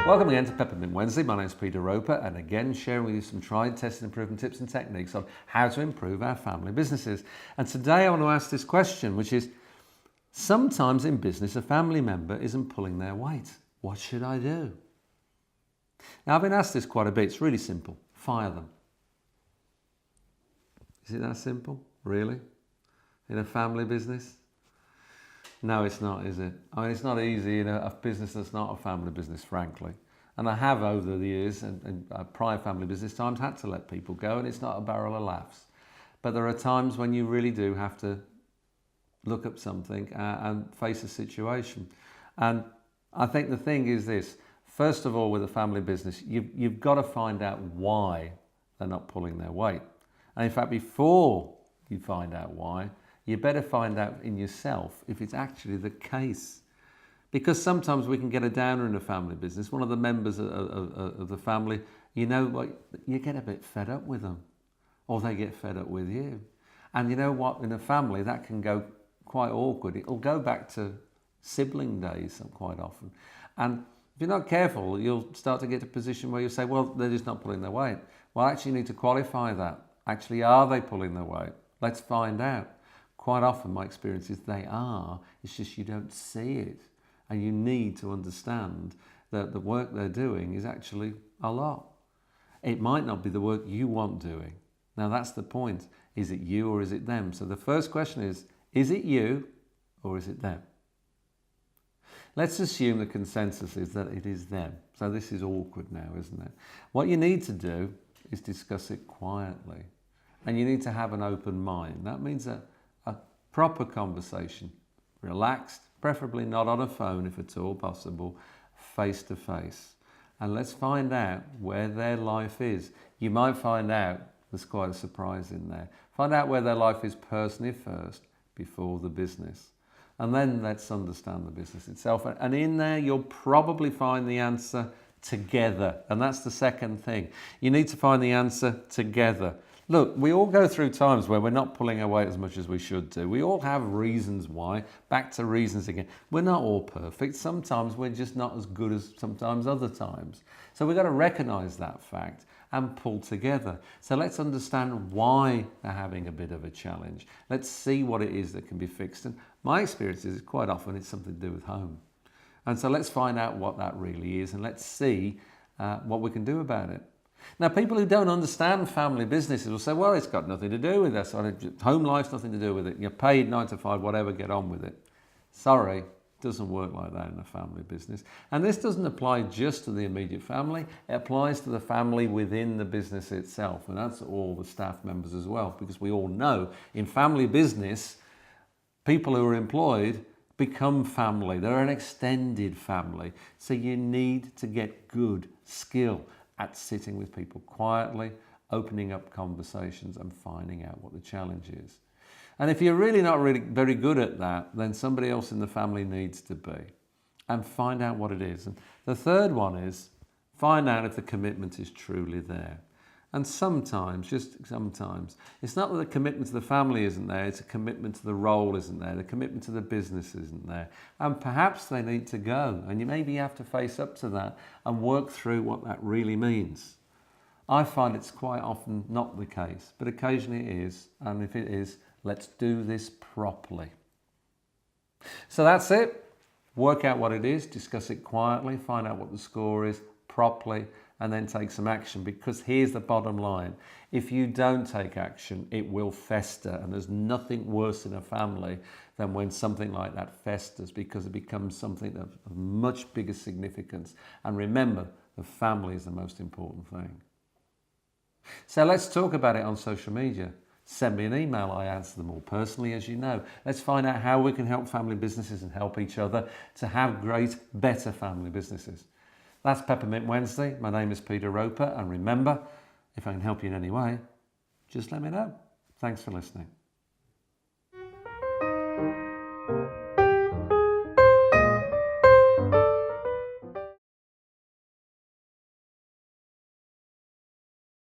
Welcome again to Peppermint Wednesday. My name is Peter Roper, and again sharing with you some tried, tested, and proven tips and techniques on how to improve our family businesses. And today I want to ask this question, which is, sometimes in business a family member isn't pulling their weight. What should I do? Now I've been asked this quite a bit. It's really simple. Fire them. Is it that simple? Really? In a family business? No, it's not, is it? I mean, it's not easy in a business that's not a family business, frankly. And I have over the years, and prior family business times, had to let people go, and it's not a barrel of laughs. But there are times when you really do have to look at something and face a situation. And I think the thing is this: first of all, with a family business, you've got to find out why they're not pulling their weight. And in fact, before you find out why, you better find out in yourself if it's actually the case. Because sometimes we can get a downer in a family business. One of the members of the family, you know what, you get a bit fed up with them, or they get fed up with you. And you know what, in a family that can go quite awkward. It'll go back to sibling days quite often. And if you're not careful, you'll start to get to a position where you say, well, they're just not pulling their weight. Well, actually you need to qualify that. Actually, are they pulling their weight? Let's find out. Quite often my experience is they are, it's just you don't see it. And you need to understand that the work they're doing is actually a lot. It might not be the work you want doing. Now that's the point. Is it you or is it them? So the first question is it you or is it them? Let's assume the consensus is that it is them. So this is awkward now, isn't it? What you need to do is discuss it quietly. And you need to have an open mind. That means a proper conversation, relaxed, preferably not on a phone if at all possible, face to face. And let's find out where their life is. You might find out, there's quite a surprise in there, find out where their life is personally first before the business. And then let's understand the business itself. And in there you'll probably find the answer together. And that's the second thing. You need to find the answer together. Look, we all go through times where we're not pulling our weight as much as we should do. We all have reasons why. Back to reasons again. We're not all perfect. Sometimes we're just not as good as sometimes other times. So we've got to recognize that fact and pull together. So let's understand why they're having a bit of a challenge. Let's see what it is that can be fixed. And my experience is quite often it's something to do with home. And so let's find out what that really is and let's see what we can do about it. Now, people who don't understand family businesses will say, well, it's got nothing to do with this. Home life's nothing to do with it. You're paid 9 to 5, whatever, get on with it. Sorry, it doesn't work like that in a family business. And this doesn't apply just to the immediate family. It applies to the family within the business itself. And that's all the staff members as well, because we all know in family business, people who are employed become family. They're an extended family. So you need to get good skill at sitting with people quietly, opening up conversations and finding out what the challenge is. And if you're really not very good at that, then somebody else in the family needs to be. And find out what it is. And the third one is find out if the commitment is truly there. And sometimes, just sometimes, it's not that the commitment to the family isn't there, it's a commitment to the role isn't there, the commitment to the business isn't there. And perhaps they need to go, and you maybe have to face up to that and work through what that really means. I find it's quite often not the case, but occasionally it is, and if it is, let's do this properly. So that's it. Work out what it is, discuss it quietly, find out what the score is properly, and then take some action, because here's the bottom line. If you don't take action, it will fester, and there's nothing worse in a family than when something like that festers, because it becomes something of much bigger significance. And remember, the family is the most important thing. So let's talk about it on social media. Send me an email, I answer them all personally, as you know. Let's find out how we can help family businesses and help each other to have great, better family businesses. That's Peppermint Wednesday. My name is Peter Roper, and remember, if I can help you in any way, just let me know. Thanks for listening.